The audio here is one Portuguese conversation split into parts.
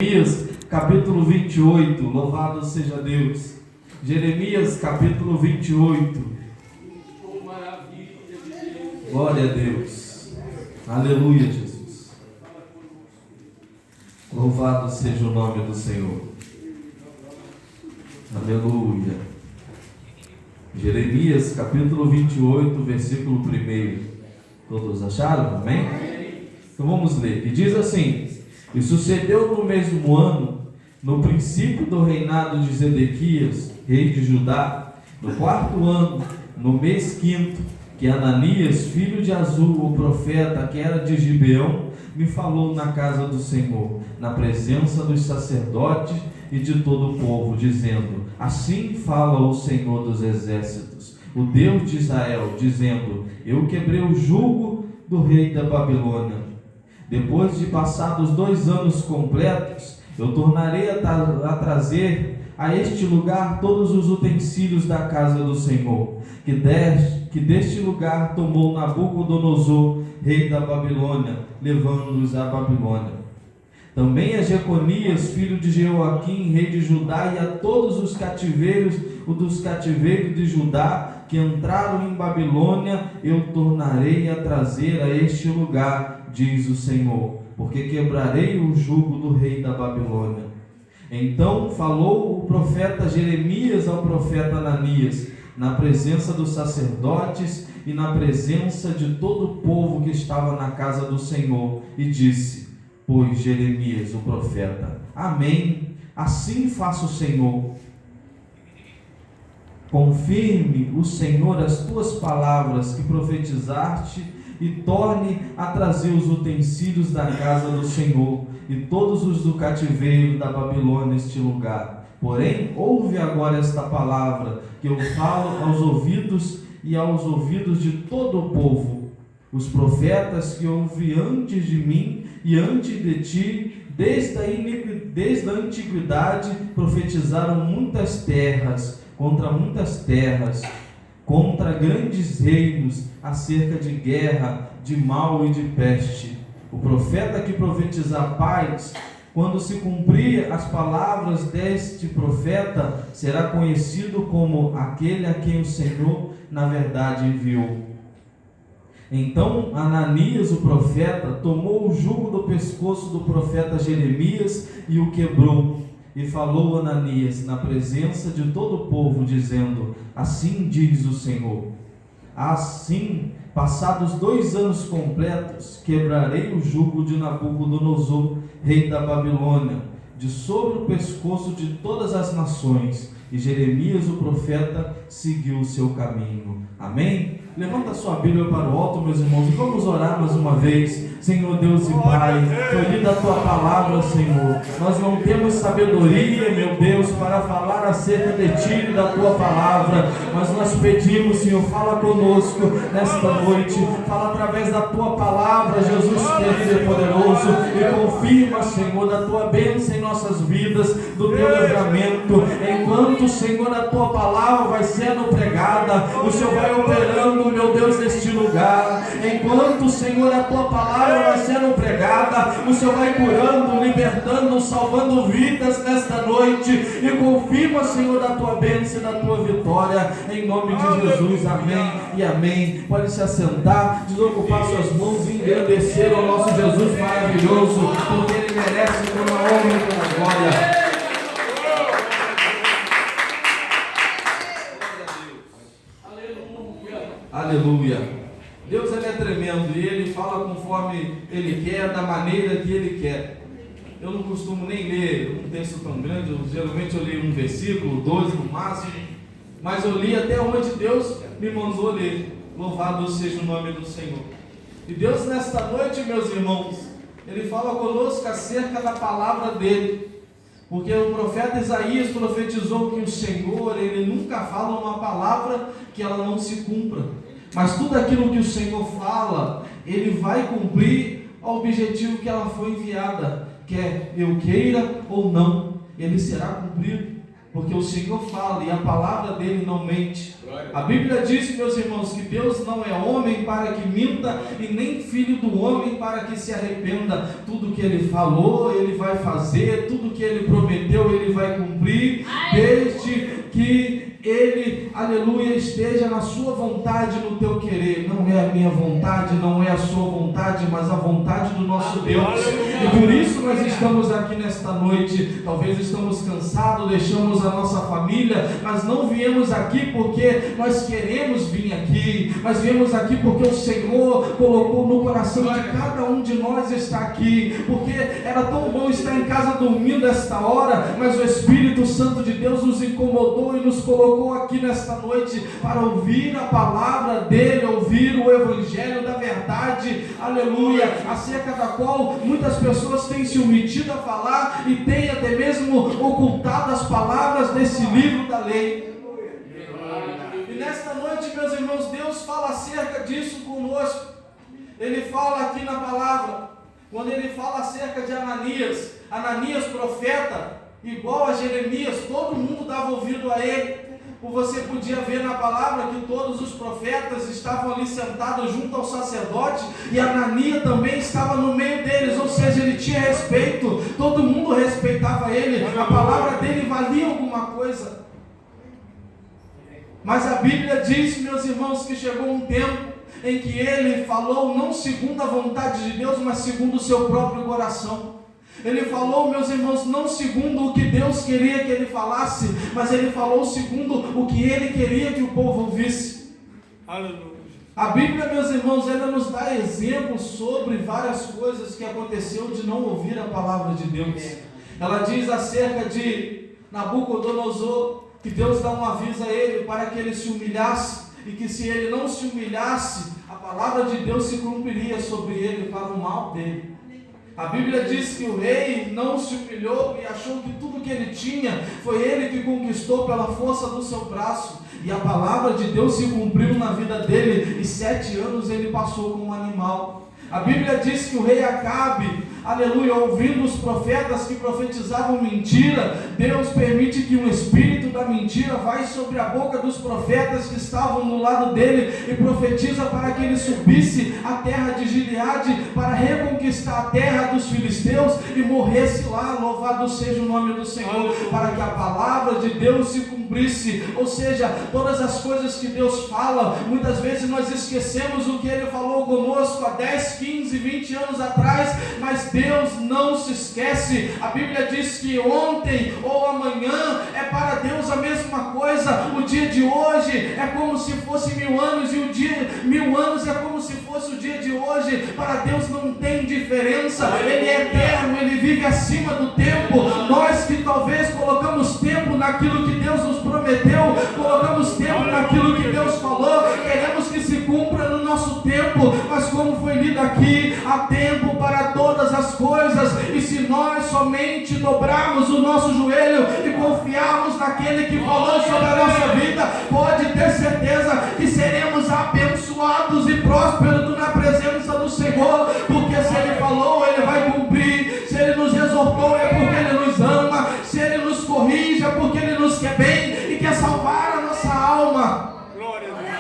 Jeremias capítulo 28, louvado seja Deus. Jeremias capítulo 28. Glória a Deus. Aleluia, Jesus. Louvado seja o nome do Senhor. Aleluia. Jeremias capítulo 28, versículo 1. Todos acharam? Amém? Então vamos ler. E diz assim: E sucedeu no mesmo ano, no princípio do reinado de Zedequias, rei de Judá, no 4º ano, no mês 5º, que Ananias, filho de Azur, o profeta, que era de Gibeão, me falou na casa do Senhor, na presença dos sacerdotes e de todo o povo, dizendo: Assim fala o Senhor dos exércitos, o Deus de Israel, dizendo: Eu quebrei o jugo do rei da Babilônia. Depois de passados 2 anos completos, eu tornarei a trazer a este lugar todos os utensílios da casa do Senhor, que deste lugar tomou Nabucodonosor, rei da Babilônia, levando-os à Babilônia. Também a Jeconias, filho de Jeoaquim, rei de Judá, e a todos os cativeiros, dos cativeiros de Judá, que entraram em Babilônia, eu tornarei a trazer a este lugar, diz o Senhor, porque quebrarei o jugo do rei da Babilônia. Então falou o profeta Jeremias ao profeta Ananias, na presença dos sacerdotes e na presença de todo o povo que estava na casa do Senhor, e disse: Pois Jeremias, o profeta, amém, assim faça o Senhor. Confirme o Senhor as tuas palavras que profetizaste, e torne a trazer os utensílios da casa do Senhor, e todos os do cativeiro da Babilônia este lugar. Porém, ouve agora esta palavra, que eu falo aos ouvidos e aos ouvidos de todo o povo. Os profetas que ouvi antes de mim e antes de ti, desde a antiguidade, profetizaram contra muitas terras, contra grandes reinos, acerca de guerra, de mal e de peste. O profeta que profetizar paz, quando se cumprir as palavras deste profeta, será conhecido como aquele a quem o Senhor, na verdade, enviou. Então Ananias, o profeta, tomou o jugo do pescoço do profeta Jeremias e o quebrou. E falou Ananias na presença de todo o povo, dizendo: Assim diz o Senhor: Assim, passados 2 anos completos, quebrarei o jugo de Nabucodonosor, rei da Babilônia, de sobre o pescoço de todas as nações. E Jeremias, o profeta, seguiu o seu caminho. Amém? Levanta a sua Bíblia para o alto, meus irmãos, e vamos orar mais uma vez. Senhor Deus e Pai, foi lida a tua palavra, Senhor. Nós não temos sabedoria, meu Deus, para falar acerca de ti e da tua palavra, mas nós pedimos, Senhor, fala conosco nesta noite, fala através da tua palavra, Jesus querido e poderoso, e confirma, Senhor, da tua bênção em nossas vidas, do teu livramento. Enquanto, Senhor, a tua palavra vai sendo pregada, o Senhor vai operando, meu Deus, neste lugar. Enquanto, Senhor, a tua palavra vai sendo pregada, o Senhor vai curando, libertando, salvando vidas nesta noite, e confirma, Senhor, da tua bênção e da tua vitória, em nome de Jesus, amém e amém. Pode se assentar, desocupar suas mãos e engrandecer o nosso Jesus maravilhoso, porque Ele merece toda a honra e toda a glória. Aleluia. Deus, Ele é tremendo, e Ele fala conforme Ele quer, da maneira que Ele quer. Eu não costumo nem ler um texto tão grande, geralmente eu leio um versículo, 2 no máximo, mas eu li até onde Deus me mandou ler. Louvado seja o nome do Senhor. E Deus, nesta noite, meus irmãos, Ele fala conosco acerca da palavra dEle, porque o profeta Isaías profetizou que o Senhor, Ele nunca fala uma palavra que ela não se cumpra, mas tudo aquilo que o Senhor fala, Ele vai cumprir ao objetivo que ela foi enviada, quer eu queira ou não, Ele será cumprido. O Porque o Senhor fala e a palavra dele não mente. A Bíblia diz, meus irmãos, que Deus não é homem para que minta e nem filho do homem para que se arrependa. Tudo que ele falou, ele vai fazer. Tudo que ele prometeu, ele vai cumprir. Desde que ele, aleluia, esteja na sua vontade, no teu querer. Não é a minha vontade, não é a sua vontade, mas a vontade do nosso Deus. E por isso nós estamos aqui nesta noite. Talvez estamos cansados, deixamos a nossa família, mas não viemos aqui porque nós queremos vir aqui. Nós viemos aqui porque o Senhor colocou no coração de cada um de nós estar aqui. Porque era tão bom estar em casa dormindo esta hora, mas o Espírito Santo de Deus nos incomodou e nos colocou aqui nesta noite para ouvir a palavra dele, ouvir o evangelho da verdade, aleluia, acerca da qual muitas pessoas têm se omitido a falar e têm até mesmo ocultado as palavras desse livro da lei. E nesta noite, meus irmãos, Deus fala acerca disso conosco. Ele fala aqui na palavra, quando ele fala acerca de Ananias profeta, igual a Jeremias, todo mundo dava ouvido a ele. Você podia ver na palavra que todos os profetas estavam ali sentados junto ao sacerdote, e Ananias também estava no meio deles, ou seja, ele tinha respeito, todo mundo respeitava ele, a palavra dele valia alguma coisa. Mas a Bíblia diz, meus irmãos, que chegou um tempo em que ele falou não segundo a vontade de Deus, mas segundo o seu próprio coração. Ele falou, meus irmãos, não segundo o que Deus queria que ele falasse, mas ele falou segundo o que ele queria que o povo ouvisse. Aleluia. A Bíblia, meus irmãos, ela nos dá exemplos sobre várias coisas que aconteceu de não ouvir a palavra de Deus. Ela diz acerca de Nabucodonosor, que Deus dá um aviso a ele para que ele se humilhasse, e que se ele não se humilhasse, a palavra de Deus se cumpriria sobre ele para o mal dele. A Bíblia diz que o rei não se humilhou e achou que tudo que ele tinha foi ele que conquistou pela força do seu braço. E a palavra de Deus se cumpriu na vida dele, e 7 anos ele passou como um animal. A Bíblia diz que o rei Acabe, aleluia, ouvindo os profetas que profetizavam mentira, Deus permite que um espírito da mentira vai sobre a boca dos profetas que estavam do lado dele e profetiza para que ele subisse à terra de Gileade para reconquistar a terra dos filisteus e morresse lá. Louvado seja o nome do Senhor, para que a palavra de Deus se cumprisse. Ou seja, todas as coisas que Deus fala, muitas vezes nós esquecemos o que ele falou conosco há 10, 15, 20 anos atrás, mas Deus não se esquece. A Bíblia diz que ontem ou amanhã é para Deus a mesma coisa. O dia de hoje é como se fosse 1000 anos, e o dia 1000 anos é como se fosse o dia de hoje. Para Deus não tem diferença. Ele é eterno, ele vive acima do tempo. Nós que talvez colocamos tempo naquilo que Deus nos prometeu, colocamos tempo naquilo que Deus falou, queremos que se cumpra no nosso tempo, mas como foi lido aqui, há tempo para todas as coisas. E se nós somente dobrarmos o nosso joelho e confiarmos naquele que falou sobre a nossa vida, pode ter certeza que seremos abençoados e prósperos na presença do Senhor, porque se ele falou, ele vai cumprir. Se ele nos exortou, é porque ele nos ama. Se ele nos corrige, é porque ele nos quer bem e quer salvar a nossa alma. Glória a Deus.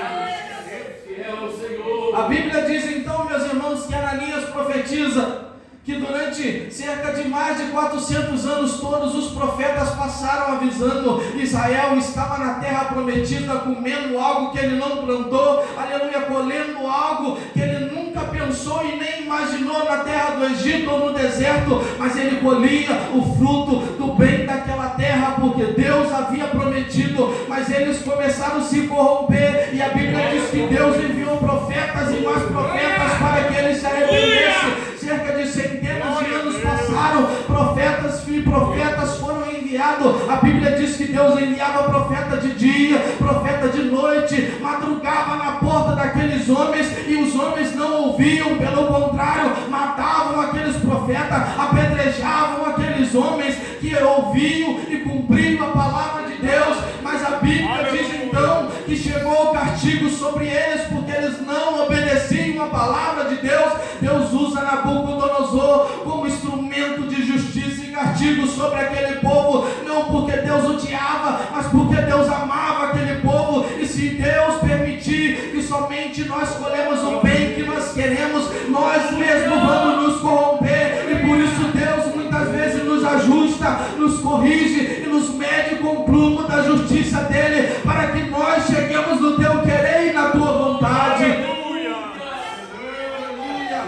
A Bíblia diz então, meus irmãos, que Ananias profetiza que durante cerca de mais de 400 anos todos os profetas passaram avisando: Israel estava na terra prometida, comendo algo que ele não plantou, aleluia, colhendo algo que ele nunca pensou e nem imaginou na terra do Egito ou no deserto, mas ele colhia o fruto do bem daquela terra, porque Deus havia prometido. Mas eles começaram a se corromper, e a Bíblia diz que Deus enviou profetas e mais profetas para que eles se arrependessem. Cerca de centenas de anos passaram, profetas e profetas foram enviados. A Bíblia diz que Deus enviava profeta de dia, profeta de noite, madrugava na porta daqueles homens, e os homens não ouviam, pelo contrário, matavam aqueles profetas, apedrejavam aqueles homens que ouviam e cumpriam a palavra de Deus. Mas a Bíblia diz então que chegou o castigo sobre eles, porque eles não obedeciam a palavra de Deus. Deus usa Nabucodonosor como instrumento de justiça e castigo sobre aquele povo, não porque Deus odiava, mas porque Deus amava aquele povo. E se Deus permitir que somente nós escolhemos o bem que nós queremos, nós mesmos vamos nos corromper. E por isso Deus muitas vezes nos ajusta, nos corrige e nos mede com o plumo da justiça dele, para que nós cheguemos no teu querer e na tua vontade. Aleluia!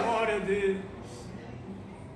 Glória a Deus!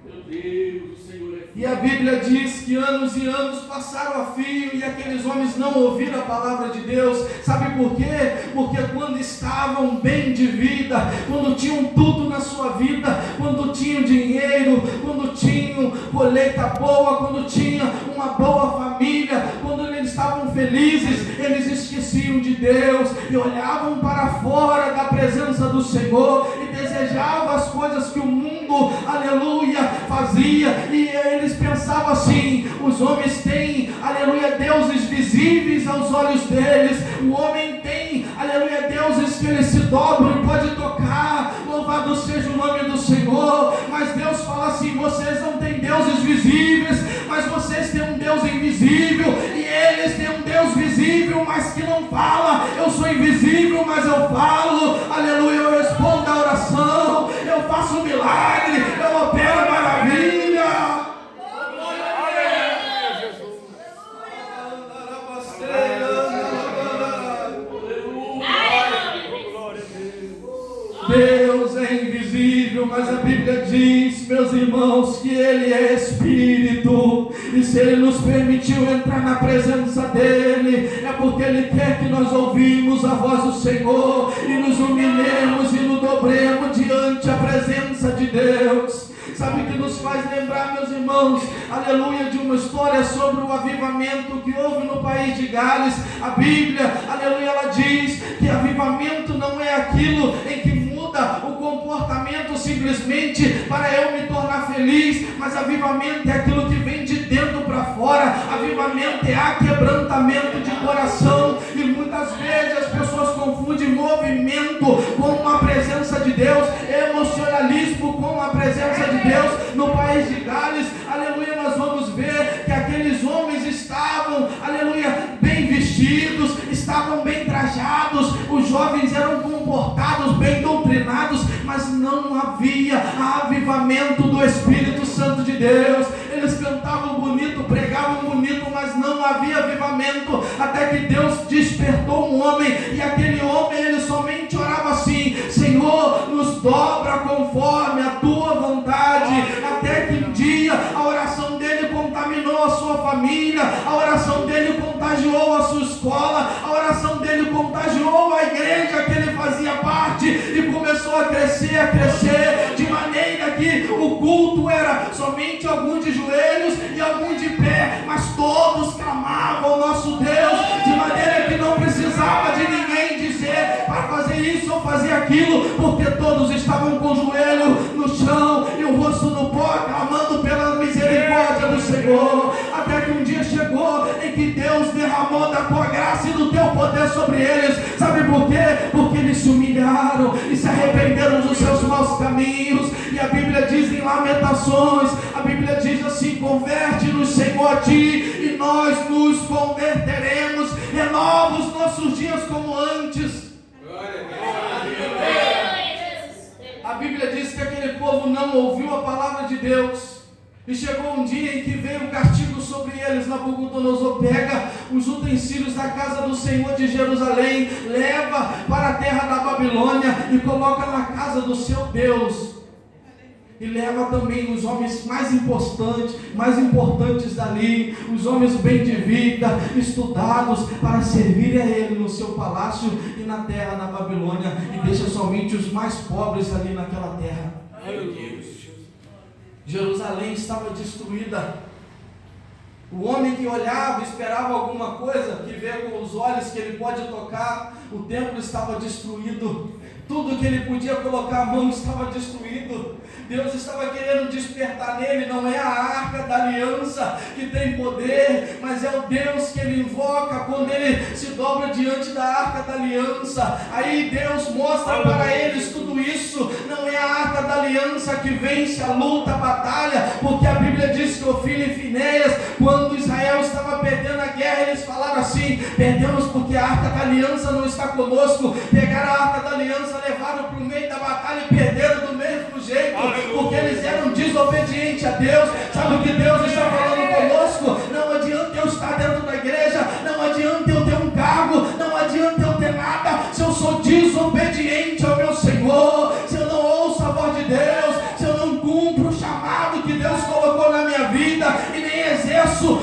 Meu Deus, o Senhor é... E a Bíblia diz que anos e anos passaram a fio e aqueles homens não ouviram a palavra de Deus. Sabe por quê? Porque quando estavam bem de vida, quando tinham tudo na sua vida, quando tinham dinheiro, quando tinham colheita boa, quando tinham uma boa família, quando eles estavam felizes, eles esqueciam de Deus e olhavam para fora da presença do Senhor e desejavam as coisas que o mundo, aleluia, fazia. E eles pensavam assim: os homens têm, aleluia, deuses visíveis aos olhos deles, o homem tem, aleluia, deuses que eles se dobram e pode tocar, louvado seja o nome do Senhor. Mas Deus fala assim: vocês não têm deuses visíveis, mas vocês têm um Deus invisível, e eles têm um Deus visível, mas que não fala. Eu sou invisível, mas eu falo, aleluia, eu respondo a oração, eu faço um milagre, eu opero a maravilha. Deus é invisível, mas a Bíblia diz, meus irmãos, que Ele é Espírito, e se Ele nos permitiu entrar na presença dEle, é porque Ele quer que nós ouvimos a voz do Senhor, e nos humilhemos e nos dobremos diante a presença de Deus. Sabe o que nos faz lembrar, meus irmãos, aleluia, de uma história sobre o avivamento que houve no país de Gales? A Bíblia, aleluia, ela diz que avivamento não é aquilo em que muda o comportamento simplesmente para eu me tornar feliz, mas avivamento é aquilo que vem de dentro para fora. Avivamento é aquebrantamento de coração, e muitas vezes as pessoas confundem movimento com a presença de Deus, emocionalismo com a presença de Deus. No país de Gales, aleluia, nós vamos ver que aqueles homens estavam, aleluia, bem vestidos, estavam bem trajados, os jovens eram comportados, bem doutrinados, mas não havia avivamento do Espírito Santo de Deus. Eles cantavam bonito, pregavam bonito, mas não havia avivamento, até que Deus despertou um homem, e aquele homem, ele somente orava assim: Senhor, nos dobra conforme a tua vontade. Até que um dia a oração dele contaminou a sua família, a oração dele contagiou a sua escola, a oração dele contagiou a igreja que ele fazia parte, e começou a crescer, de maneira que o culto era somente alguns de joelhos e alguns de pé, mas todos clamavam ao nosso Deus, de maneira que não precisava de ninguém dizer para fazer isso ou fazer aquilo, porque todos estavam com o joelho no chão e o rosto no pó, clamando pela misericórdia do Senhor. Até que um dia chegou em que Deus derramou da tua graça e do teu poder sobre eles. Sabe por quê? Porque eles se humilharam e se arrependeram dos seus maus caminhos. E a Bíblia diz em Lamentações, a Bíblia diz assim: converte-nos, Senhor, a ti, e nós nos converteremos. Renova os nossos dias como antes. A Bíblia diz que aquele povo não ouviu a palavra de Deus, e chegou um dia em que veio o castigo sobre eles. Nabucodonosor pega os utensílios da casa do Senhor de Jerusalém, leva para a terra da Babilônia e coloca na casa do seu Deus. E leva também os homens mais importantes dali, os homens bem de vida, estudados, para servir a ele no seu palácio e na terra da Babilônia, e deixa somente os mais pobres ali naquela terra. Meu Deus. Jerusalém estava destruída. O homem que olhava, esperava alguma coisa, que vê com os olhos que ele pode tocar, o templo estava destruído. Tudo que ele podia colocar a mão estava destruído. Deus estava querendo despertar nele. Não é a arca da aliança que tem poder, mas é o Deus que ele invoca quando ele se dobra diante da arca da aliança. Aí Deus mostra para eles tudo isso. Não é é a arca da aliança que vence a luta, a batalha, porque a Bíblia diz que Ofni e Finéias, quando Israel estava perdendo a guerra, eles falaram assim: perdemos porque a arca da aliança não está conosco. Pegaram a arca da aliança, levaram para o meio da batalha e perderam do mesmo jeito, porque eles eram desobedientes a Deus. Sabe o que Deus está falando conosco? Não adianta eu estar dentro da igreja, não adianta eu ter um cargo, não adianta eu ter nada, se eu sou desobediente ao meu Senhor, se eu não ouço a voz de Deus, se eu não cumpro o chamado que Deus colocou na minha vida e nem exerço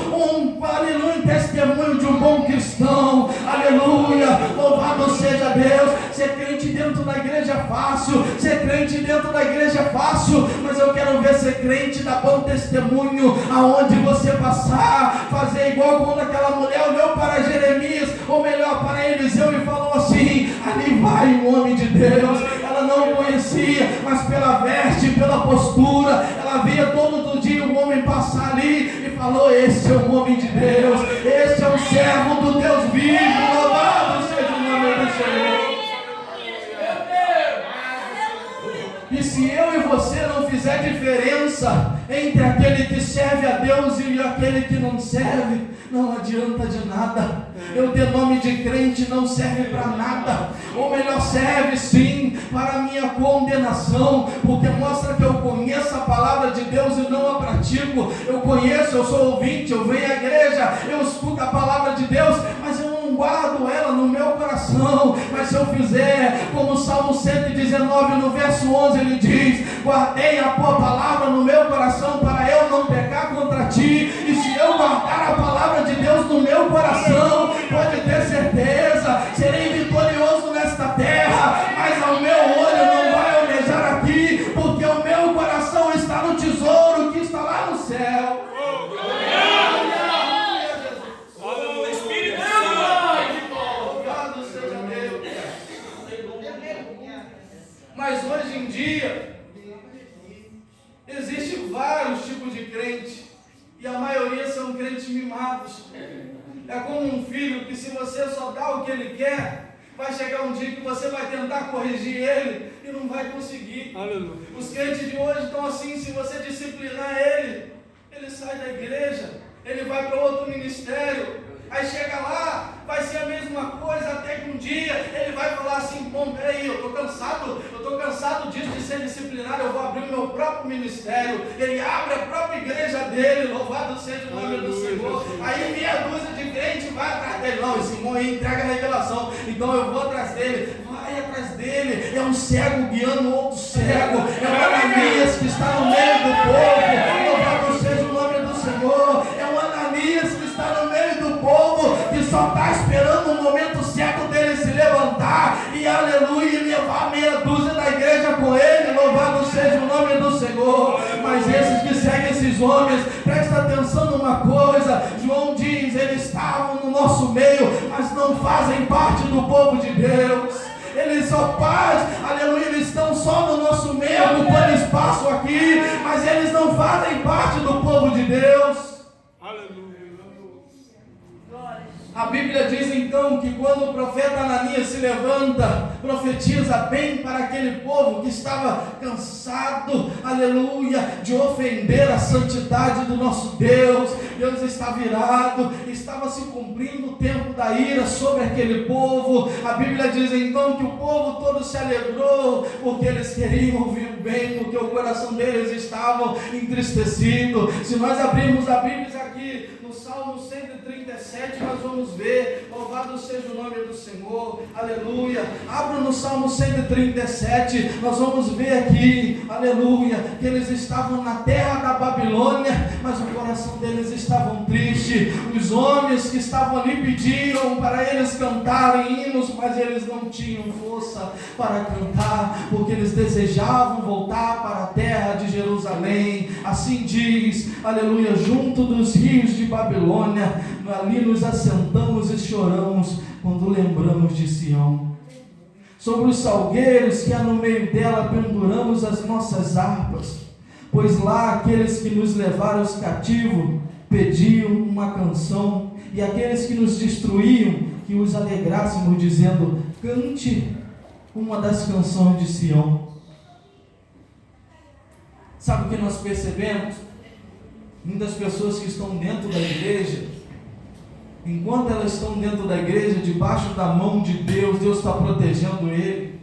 aleluia, testemunho de um bom cristão. Aleluia, louvado seja Deus. Ser crente dentro da igreja é fácil, ser crente dentro da igreja é fácil, mas eu quero ver ser crente dar bom testemunho aonde você passar, fazer igual quando aquela mulher olhou para Jeremias, ou melhor, para Eliseu, e falou assim: ali vai um homem de Deus. Ela não o conhecia, mas pela veste, pela postura, ela via todo dia um homem passar ali e falou: esse é o homem de Deus, esse é o servo do Deus vivo, louvado seja o nome do Senhor. E se eu e você não fizer diferença entre aquele que serve a Deus e aquele que não serve, não adianta de nada. Eu ter nome de crente não serve para nada, ou melhor, serve sim para a minha condenação, porque mostra que eu conheço a palavra de Deus e não a pratico. Eu conheço, eu sou ouvinte, eu venho à igreja, eu escuto a palavra de Deus, mas eu não guardo ela no meu coração. Mas se eu fizer como o Salmo 119 no verso 11 ele diz: guardei a tua palavra no meu coração para eu não pecar contra ti. E se eu guardar a palavra de Deus no meu coração, pode ter certeza, serei vitorioso nesta terra, mas ao meu olho não vai almejar aqui, porque o meu coração está no tesouro que está lá no céu. Mas hoje em dia existem vários tipos de crente, e a maioria são crentes mimados. É como um filho que, se você só dá o que ele quer, vai chegar um dia que você vai tentar corrigir ele e não vai conseguir. Aleluia. Os crentes de hoje estão assim: se você disciplinar ele, ele sai da igreja, ele vai para outro ministério. Aí chega lá, vai ser a mesma coisa, até que um dia ele vai falar assim: bom, peraí, eu estou cansado disso de ser disciplinado, eu vou abrir o meu próprio ministério. Ele abre a própria igreja dele, louvado seja o nome do Senhor. Aí meia dúzia de crentes vai atrás dele: não, esse irmão aí entrega a revelação, então eu vou atrás dele. Vai atrás dele, é um cego guiando outro cego, é o Ananias que está no meio do povo, louvado seja o nome do Senhor. É o Ananias que está no meio do povo, que só está esperando o momento certo dele se levantar e aleluia, e levar meia dúzia da igreja com ele, louvado seja o nome do Senhor. Mas esses que seguem esses homens, presta atenção numa coisa: João diz, eles estavam no nosso meio, mas não fazem parte do povo de Deus. Eles só fazem, aleluia, eles estão só no nosso meio, ocupando espaço aqui, mas eles não fazem parte do povo de Deus. Aleluia. A Bíblia diz então que quando o profeta Ananias se levanta, profetiza bem para aquele povo que estava cansado, aleluia, de ofender a santidade do nosso Deus. Deus está virado, estava se cumprindo o tempo da ira sobre aquele povo. A Bíblia diz então que o povo todo se alegrou, porque eles queriam ouvir o bem, porque o coração deles estava entristecido. Se nós abrirmos a Bíblia aqui no Salmo 137, nós vamos ver, louvado seja o nome do Senhor, aleluia. Abra no Salmo 137, nós vamos ver aqui, aleluia, que eles estavam na terra da Babilônia, mas o coração deles estavam triste. Os homens que estavam ali pediram para eles cantarem hinos, mas eles não tinham força para cantar, porque eles desejavam voltar para a terra de Jerusalém. Assim diz, aleluia: junto dos rios de Babilônia, ali nos assentamos e choramos quando lembramos de Sião. Sobre os salgueiros que há no meio dela penduramos as nossas harpas, pois lá aqueles que nos levaram os cativos pediam uma canção, e aqueles que nos destruíam que os alegrássemos, dizendo: cante uma das canções de Sião. Sabe o que nós percebemos? Muitas pessoas que estão dentro da igreja, enquanto elas estão dentro da igreja, debaixo da mão de Deus, Deus está protegendo ele.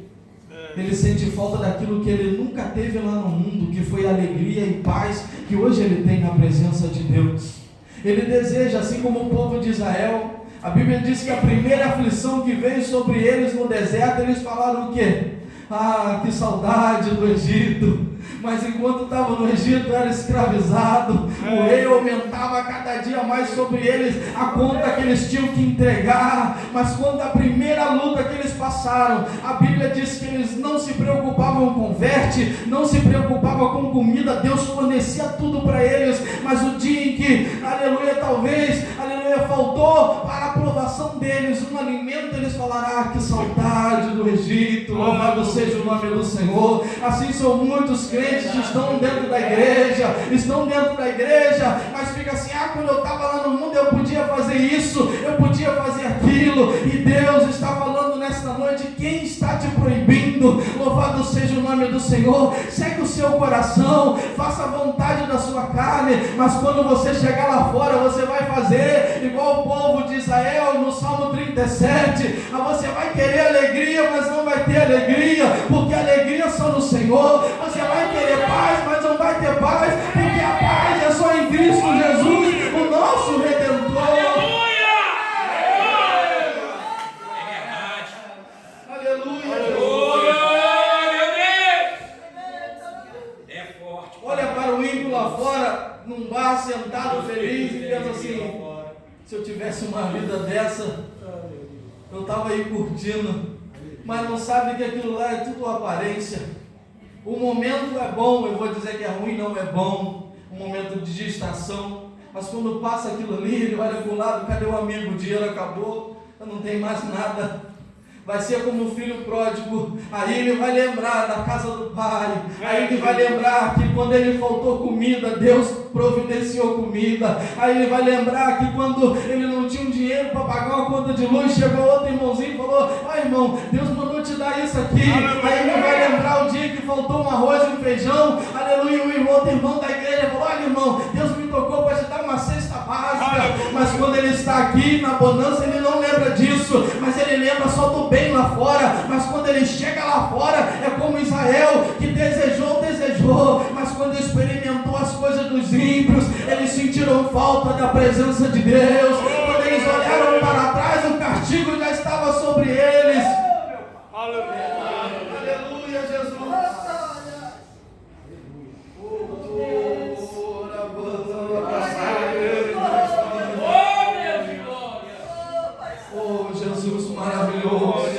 Ele sente falta daquilo que ele nunca teve lá no mundo, que foi alegria e paz, que hoje ele tem na presença de Deus. Ele deseja, assim como o povo de Israel, a Bíblia diz que a primeira aflição que veio sobre eles no deserto, eles falaram o quê? Ah, que saudade do Egito. Mas enquanto estava no Egito, era escravizado, o rei aumentava cada dia mais sobre eles a conta que eles tinham que entregar. Mas quando a primeira luta que eles passaram, a Bíblia diz que eles não se preocupavam com veste, não se preocupavam com comida, Deus fornecia tudo para eles. Mas o dia em que, aleluia, talvez, aleluia, faltou para a aprovação deles um alimento, eles falaram: ah, que saudade do Egito, louvado seja o nome do Senhor. Assim são muitos crentes que estão dentro da igreja, mas fica assim: ah, quando eu estava lá no mundo eu podia fazer isso, eu podia fazer aquilo. E Deus está falando nesta noite: quem está te proibindo? Louvado seja o nome do Senhor. Segue o seu coração, faça a vontade da sua carne, mas quando você chegar lá fora, você vai fazer igual o povo de Israel no Salmo 37. Você vai querer alegria, mas não vai ter alegria, porque a alegria é só no Senhor. Você vai querer paz, mas não vai ter paz, porque a paz é só em Cristo Jesus, o nosso Redentor. Aleluia! Aleluia! Aleluia! É forte. Olha para o ímpio lá fora, num bar, sentado, feliz, e pensa assim: se eu tivesse uma vida dessa, eu estava aí curtindo. Mas não sabe que aquilo lá é tudo aparência. O momento é bom, eu vou dizer que é ruim, não é bom, um momento de distração, mas quando passa aquilo ali, ele olha para o lado: cadê o amigo? O dinheiro acabou, eu não tenho mais nada. Vai ser como o filho pródigo, aí ele vai lembrar da casa do pai, aí ele vai lembrar que quando ele faltou comida, Deus providenciou comida, aí ele vai lembrar que quando ele não tinha um dinheiro para pagar uma conta de luz, chegou outro irmãozinho e falou: ó irmão, Deus mandou te dar isso aqui. Aí ele vai lembrar o dia que faltou um arroz e um feijão, aleluia, e o outro irmão da igreja falou: olha irmão, Deus me tocou para te dar uma cesta básica. Mas quando ele está aqui na bonança, ele não lembra disso, mas ele lembra só do bem lá fora. Mas quando ele chega lá fora, é como Israel, que desejou, mas quando experimentou as coisas dos ímpios, eles sentiram falta da presença de Deus. Quando eles olharam para trás, o castigo já estava sobre eles. Aleluia, Jesus. Oh, Jesus maravilhoso.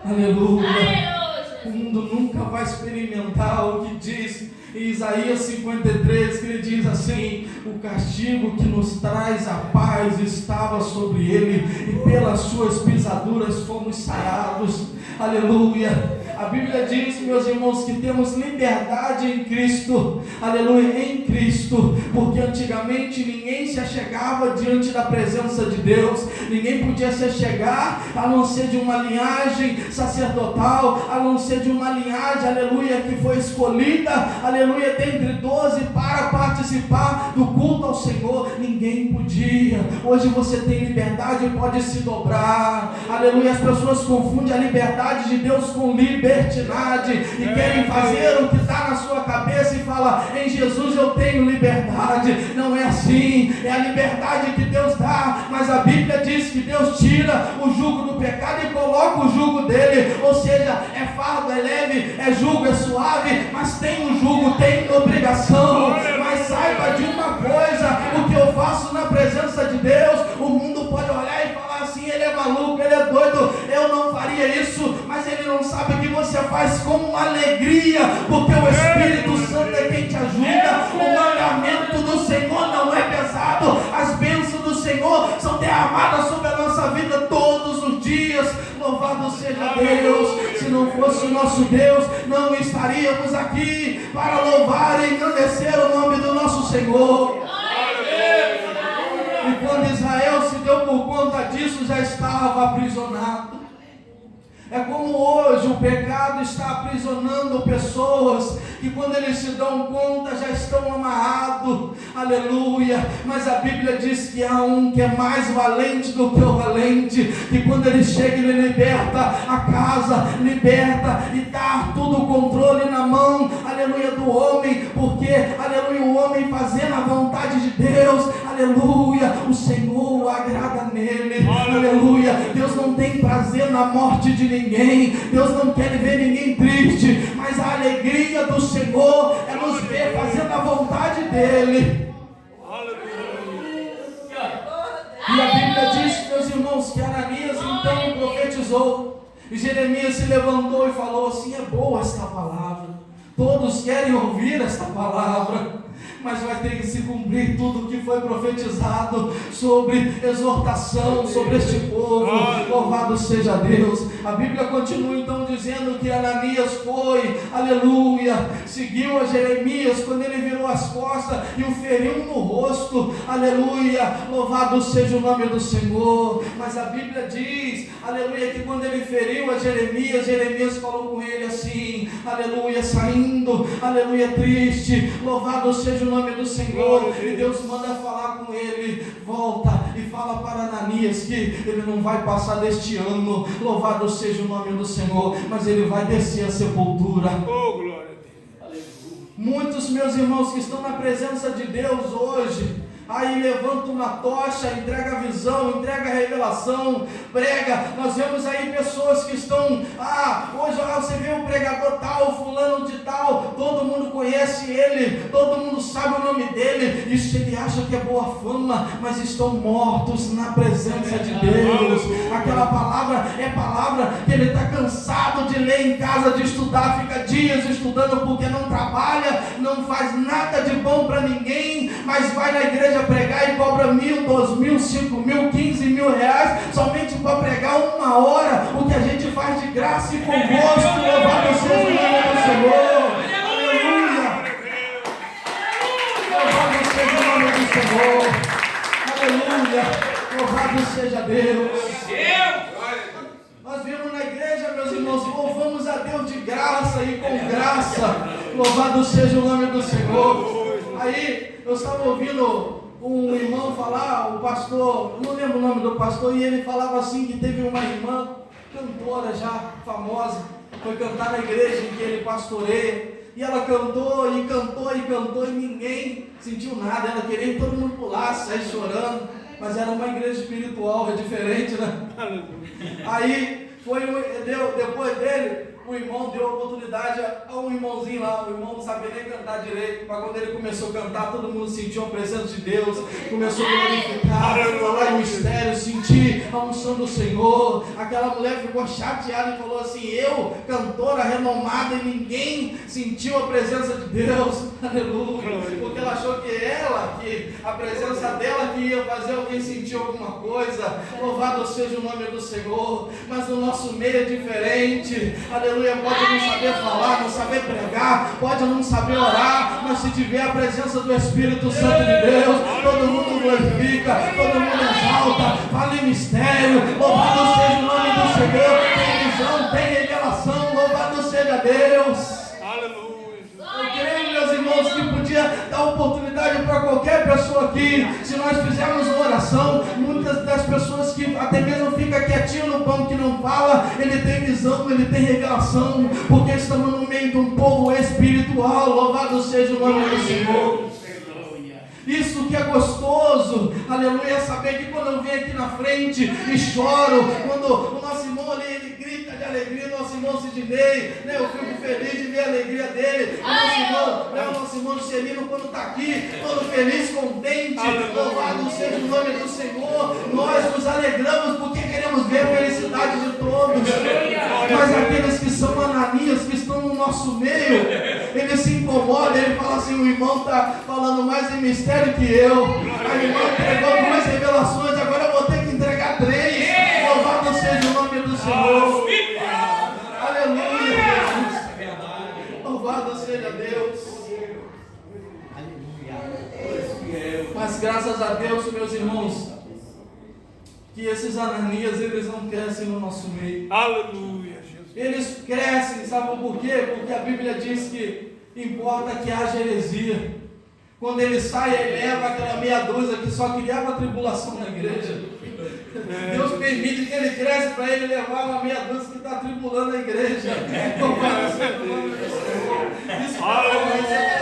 Aleluia. O mundo nunca vai experimentar o que diz em Isaías 53, que ele diz assim: o castigo que nos traz a paz estava sobre ele, e pelas suas pisaduras fomos sarados. Aleluia. A Bíblia diz, meus irmãos, que temos liberdade em Cristo, aleluia, em Cristo, porque antigamente ninguém se achegava diante da presença de Deus, ninguém podia se achegar a não ser de uma linhagem sacerdotal, a não ser de uma linhagem, aleluia, que foi escolhida, aleluia, dentre 12 para participar do culto ao Senhor. Ninguém podia. Hoje você tem liberdade e pode se dobrar, aleluia. As pessoas confundem a liberdade de Deus com libertinagem e querem fazer o que está na sua cabeça e fala: em Jesus eu tenho liberdade. Não é assim, é a liberdade que Deus dá, mas a Bíblia diz que Deus tira o jugo do pecado e coloca o jugo dele, ou seja, é fardo, é leve, é jugo, é suave, mas tem um jugo, tem obrigação. Mas saiba de uma coisa: o que eu faço na presença de Deus, o mundo pode olhar e falar assim: ele é maluco, ele é doido, eu não faria isso, mas ele não sabe que você faz com uma alegria, porque o Espírito Santo é quem te ajuda. O mandamento do Senhor não é pesado, as bênçãos do Senhor são derramadas sobre a nossa vida todos os dias. Louvado seja Deus. Se não fosse o nosso Deus, não estaríamos aqui para louvar e engrandecer o nome do nosso Senhor. E quando Israel se deu por conta disso, já estava aprisionado. É como hoje o pecado está aprisionando pessoas que quando eles se dão conta já estão amarrados, aleluia. Mas a Bíblia diz que há um que é mais valente do que o valente, que quando ele chega ele liberta a casa, liberta e dá tudo o controle na mão, aleluia, do homem, porque, aleluia, o homem fazendo a vontade de Deus, aleluia, o Senhor agrada nele, aleluia. Deus não tem prazer na morte de ninguém, Deus não quer ver ninguém triste, mas a alegria do Senhor é nos ver fazendo a vontade dele. E a Bíblia diz, meus irmãos, que Ananias então profetizou, e Jeremias se levantou e falou assim: é boa esta palavra, todos querem ouvir esta palavra, mas vai ter que se cumprir tudo o que foi profetizado sobre exortação, sobre este povo. Louvado seja Deus. A Bíblia continua então dizendo que Ananias foi, aleluia, seguiu a Jeremias quando ele virou as costas e o feriu no rosto, aleluia, louvado seja o nome do Senhor. Mas a Bíblia diz, aleluia, que quando ele feriu a Jeremias, Jeremias falou com ele assim, aleluia, saindo, aleluia, triste, louvado seja o nome do Senhor. E Deus manda falar com ele: volta e fala para Ananias que ele não vai passar deste ano, louvado seja o nome do Senhor, mas ele vai descer a sepultura. Oh, glória a Deus. Muitos meus irmãos que estão na presença de Deus hoje, aí levanta uma tocha, entrega a visão, entrega a revelação, prega. Nós vemos aí pessoas que estão, hoje você vê um pregador tal, fulano de tal, todo mundo conhece ele, todo mundo sabe o nome dele, isso ele acha que é boa fama, mas estão mortos na presença de Deus. Aquela palavra é palavra que ele está cansado de ler em casa, de estudar, fica dias estudando porque não trabalha, não faz nada de bom para ninguém, mas vai na igreja pregar e cobra 1.000, 2.000, 5.000, 15.000 reais somente para pregar 1 hora, o que a gente faz de graça e com gosto. Louvado seja o nome do Senhor, aleluia, louvado seja o nome do Senhor, aleluia, louvado seja Deus. Nós vimos na igreja, meus irmãos, louvamos a Deus de graça e com graça, louvado seja o nome do Senhor. Aí eu estava ouvindo um irmão falar, o pastor, não lembro o nome do pastor, e ele falava assim que teve uma irmã, cantora já famosa, foi cantar na igreja em que ele pastoreia, e ela cantou e cantou e cantou e ninguém sentiu nada, ela queria que todo mundo pulasse, sair chorando, mas era uma igreja espiritual, é diferente, né? Aí depois dele, o irmão deu a oportunidade a um irmãozinho lá, o irmão não sabia nem cantar direito, mas quando ele começou a cantar, todo mundo sentiu a presença de Deus, começou a glorificar, falar em mistério, sentir a unção do Senhor. Aquela mulher ficou chateada e falou assim: eu, cantora renomada, e ninguém sentiu a presença de Deus, aleluia, porque ela achou que a presença dela que ia fazer alguém sentir alguma coisa. Louvado seja o nome do Senhor. Mas o nosso meio é diferente, aleluia. Pode não saber falar, não saber pregar, pode não saber orar, mas se tiver a presença do Espírito Santo de Deus, todo mundo glorifica, todo mundo exalta, fala em mistério. Louvado seja o nome do Senhor. Tem visão, tem revelação, louvado seja Deus. Eu creio, meus irmãos, que podia dar oportunidade para qualquer pessoa aqui, se nós fizermos uma oração. Muitas das pessoas que até mesmo ficam quietinho no banco, que não fala, ele tem visão, ele tem revelação, porque estamos no meio de um povo espiritual. Louvado seja o nome do Senhor. Isso que é gostoso, aleluia, saber que quando eu venho aqui na frente e choro, quando o nosso irmão ali, ele grita de alegria, nosso irmão Sidney, né, eu fico feliz de ver a alegria dele, o nosso irmão Celino, quando está aqui, todo feliz, contente, louvado seja o nome do Senhor. Nós nos alegramos porque queremos ver a felicidade de todos, mas aqueles que são Ananias, que estão no nosso meio, ele se incomoda, ele fala assim: o irmão está falando mais em mistério que eu, a irmã entregou 2 revelações, agora eu vou ter que entregar 3, louvado seja o nome do Senhor, aleluia, Jesus, louvado seja Deus, mas graças a Deus, meus irmãos, que esses Ananias, eles não crescem no nosso meio, aleluia. eles crescem, sabe por quê? Porque a Bíblia diz que importa que haja heresia. Quando ele sai, ele leva aquela meia dúzia que só criava tribulação na igreja. Deus permite que ele cresça para ele levar uma meia dúzia que está tribulando a igreja. Isso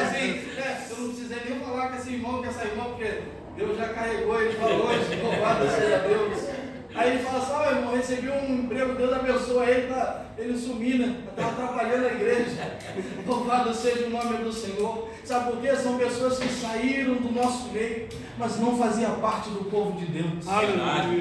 assim, eu não precisei nem falar com esse irmão, com essa irmã, porque Deus já carregou ele para longe, louvado seja Deus. Aí ele fala assim, irmão, recebi um emprego, Deus abençoa ele, ele sumiu, né? Estava atrapalhando a igreja. Louvado seja o nome do Senhor. Sabe por quê? São pessoas que saíram do nosso meio, mas não faziam parte do povo de Deus.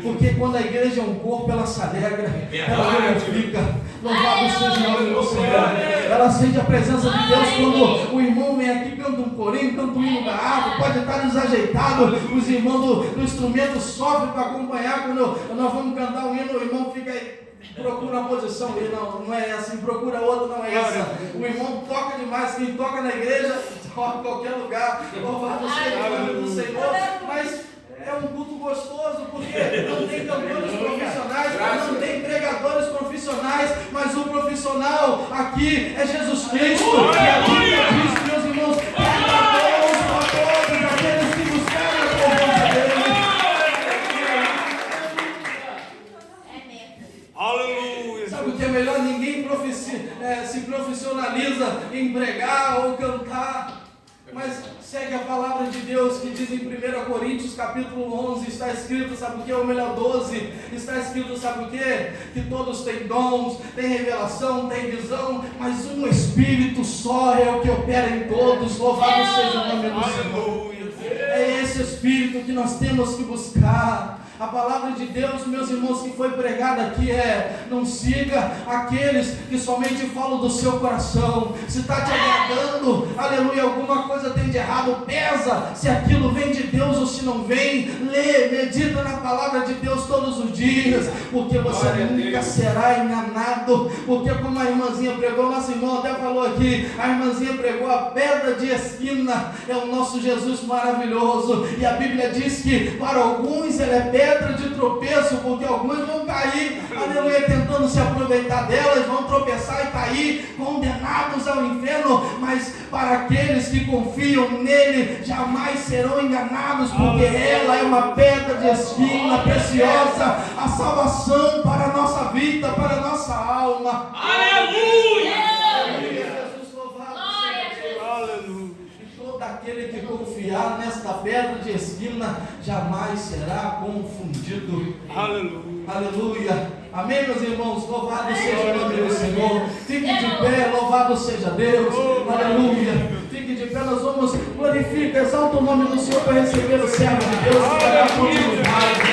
Porque quando a igreja é um corpo, ela se alegra, ela glorifica. Louvado seja o nome do Senhor. Ela sente a presença de Deus quando o irmão vem aqui, canta um corinho, canta um hino da harpa, pode estar desajeitado, os irmãos do instrumento sofrem para acompanhar. Quando nós vamos cantar um hino, o irmão fica aí, procura uma posição, e não é assim, procura outra, não é essa. O irmão toca demais, quem toca na igreja, toca em qualquer lugar. Louvado seja o nome do Senhor. Mas é um culto gostoso, porque não tem cantores profissionais, não tem pregadores profissionais, mas o profissional aqui é Jesus Cristo. E a Bíblia diz, meus irmãos, que a todos aqueles que buscaram a presença dele. Aleluia. Sabe o que é melhor? Ninguém se profissionaliza em pregar ou cantar. Mas segue a palavra de Deus que diz em 1 Coríntios capítulo 11, está escrito, sabe o que? Ou melhor 12, está escrito, sabe o que? Que todos têm dons, têm revelação, têm visão, mas um Espírito só é o que opera em todos. Louvado seja o nome do Senhor. É esse Espírito que nós temos que buscar. A palavra de Deus, meus irmãos, que foi pregada aqui não siga aqueles que somente falam do seu coração. Se está te agradando, aleluia, alguma coisa tem de errado, pesa se aquilo vem de Deus ou se não vem. Lê, medita na palavra de Deus todos os dias, porque você nunca será enganado. Porque como a irmãzinha pregou, nossa irmã até falou aqui, a irmãzinha pregou a pedra de esquina, é o nosso Jesus maravilhoso. E a Bíblia diz que para alguns ele é pedra de tropeço, porque alguns vão cair, aleluia, tentando se aproveitar delas, vão tropeçar e cair, condenados ao inferno, mas para aqueles que confiam nele, jamais serão enganados, porque ela é uma pedra de esquina preciosa, a salvação para a nossa vida, para a nossa alma. Aleluia! Jesus louvado seja Deus. Aleluia! Aquele que confiar nesta pedra de esquina jamais será confundido. Aleluia. Aleluia. Amém, meus irmãos. Louvado seja o nome do Senhor. Fique de pé, louvado seja Deus. Aleluia. Fique de pé, nós vamos glorificar, exalta o nome do Senhor para receber o servo de Deus que dará continuidade.